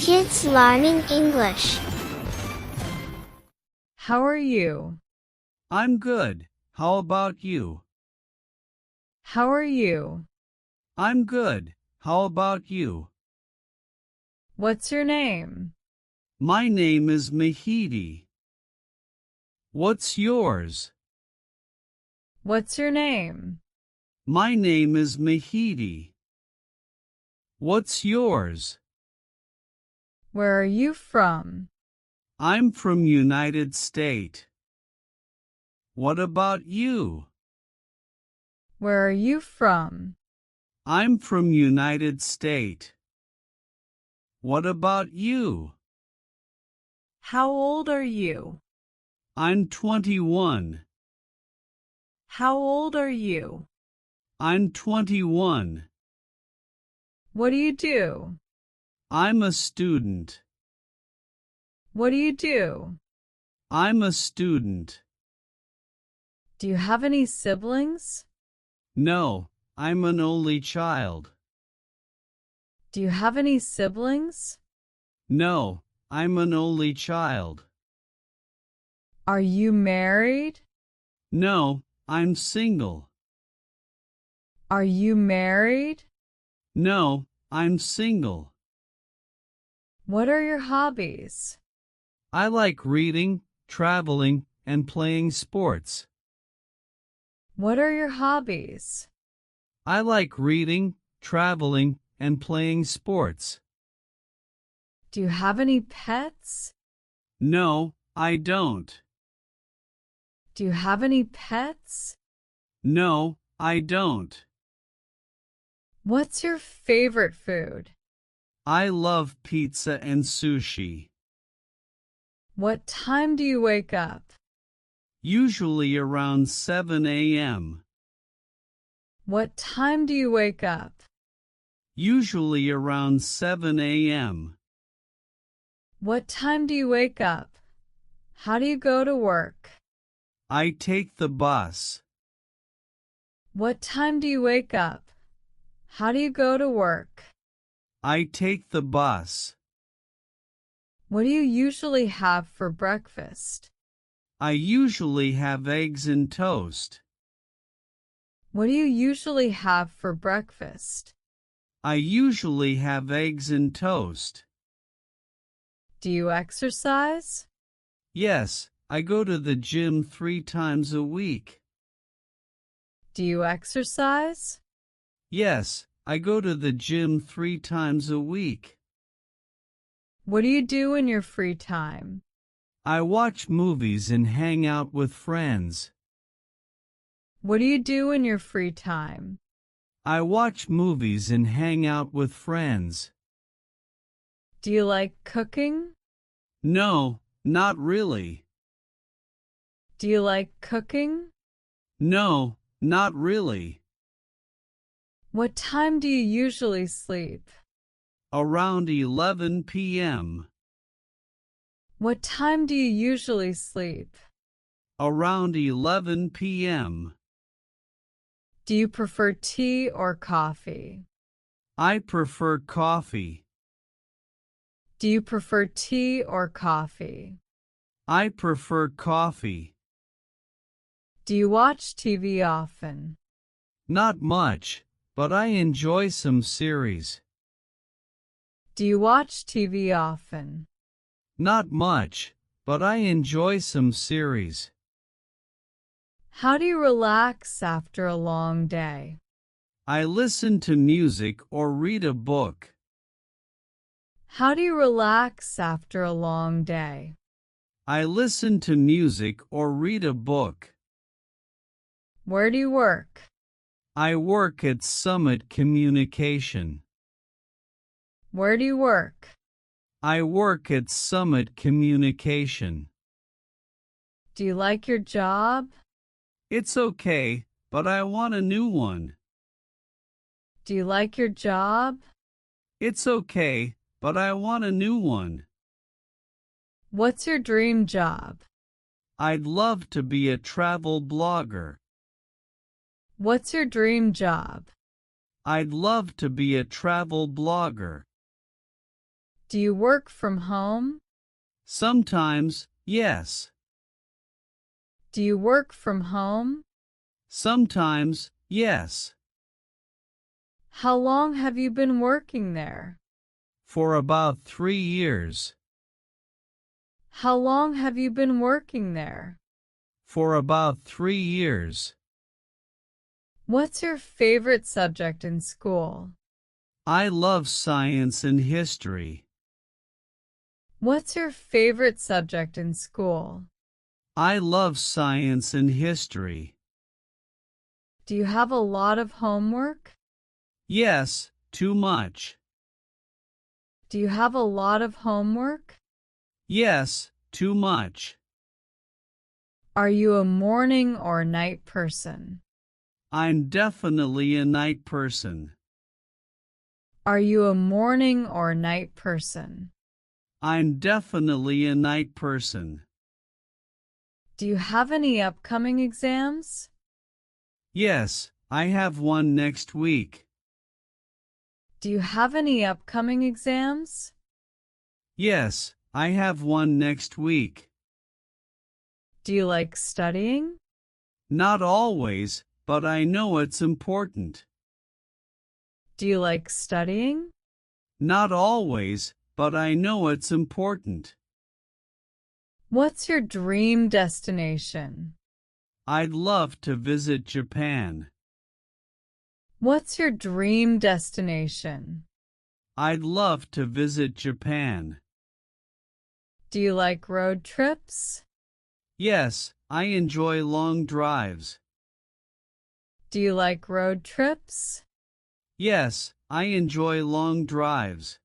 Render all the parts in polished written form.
Kids learning English. How are you? I'm good. How about you? How are you? I'm good. How about you? What's your name? My name is Mahidi. What's yours? What's your name? My name is Mahidi. What's yours? Where are you from? I'm from United States. What about you? Where are you from? I'm from United States. What about you? How old are you? I'm 21. How old are you? I'm 21. What do you do? I'm a student. What do you do? I'm a student. Do you have any siblings? No, I'm an only child. Do you have any siblings? No, I'm an only child. Are you married? No, I'm single. Are you married? No, I'm single. What are your hobbies? I like reading, traveling, and playing sports. What are your hobbies? I like reading, traveling, and playing sports. Do you have any pets? No, I don't. Do you have any pets? No, I don't. What's your favorite food? I love pizza and sushi. What time do you wake up? Usually around 7 a.m. What time do you wake up? Usually around 7 a.m. What time do you wake up? How do you go to work? I take the bus. What time do you wake up? How do you go to work? I take the bus. What do you usually have for breakfast? I usually have eggs and toast. What do you usually have for breakfast? I usually have eggs and toast. Do you exercise? Yes, I go to the gym 3 times a week. Do you exercise? Yes, I go to the gym 3 times a week. What do you do in your free time? I watch movies and hang out with friends. What do you do in your free time? I watch movies and hang out with friends. Do you like cooking? No, not really. Do you like cooking? No, not really. What time do you usually sleep? Around 11 p.m. What time do you usually sleep? Around 11 p.m. Do you prefer tea or coffee? I prefer coffee. Do you prefer tea or coffee? I prefer coffee. Do you watch TV often? Not much, but I enjoy some series. Do you watch TV often? Not much, but I enjoy some series. How do you relax after a long day? I listen to music or read a book. How do you relax after a long day? I listen to music or read a book. Where do you work? I work at Summit Communication. Where do you work? I work at Summit Communication. Do you like your job? It's okay, but I want a new one. Do you like your job? It's okay, but I want a new one. What's your dream job? I'd love to be a travel blogger. What's your dream job? I'd love to be a travel blogger. Do you work from home? Sometimes, yes. Do you work from home? Sometimes, yes. How long have you been working there? For about 3 years. How long have you been working there? For about 3 years. What's your favorite subject in school? I love science and history. What's your favorite subject in school? I love science and history. Do you have a lot of homework? Yes, too much. Do you have a lot of homework? Yes, too much. Are you a morning or night person? I'm definitely a night person. Are you a morning or night person? I'm definitely a night person. Do you have any upcoming exams? Yes, I have one next week. Do you have any upcoming exams? Yes, I have one next week. Do you like studying? Not always, but I know it's important. Do you like studying? Not always, but I know it's important. What's your dream destination? I'd love to visit Japan. What's your dream destination? I'd love to visit Japan. Do you like road trips? Yes, I enjoy long drives. Do you like road trips? Yes, I enjoy long drives.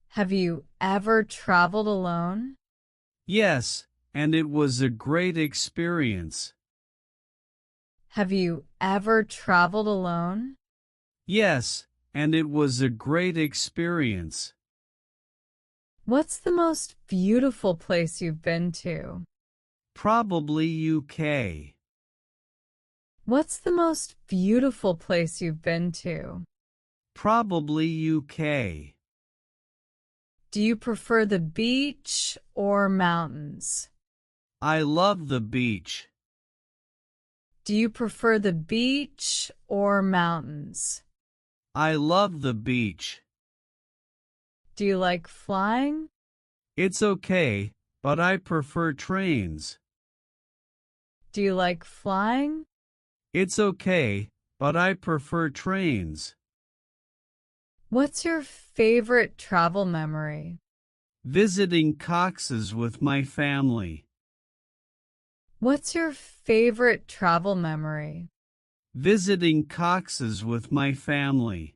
Have you ever traveled alone? Yes, and it was a great experience. Have you ever traveled alone? Yes, and it was a great experience. What's the most beautiful place you've been to? Probably UK. What's the most beautiful place you've been to? Probably UK. Do you prefer the beach or mountains? I love the beach. Do you prefer the beach or mountains? I love the beach. Do you like flying? It's okay, but I prefer trains. Do you like flying? It's okay, but I prefer trains. What's your favorite travel memory? Visiting Cox's with my family. What's your favorite travel memory? Visiting Cox's with my family.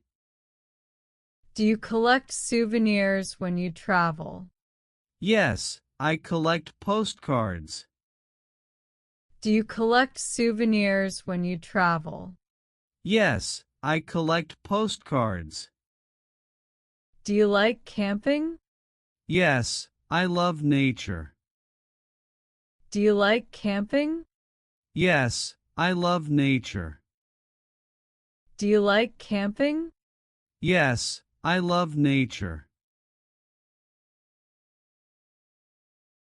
Do you collect souvenirs when you travel? Yes, I collect postcards. Do you collect souvenirs when you travel? Yes, I collect postcards. Do you like camping? Yes, I love nature. Do you like camping? Yes, I love nature. Do you like camping? Yes, I love nature.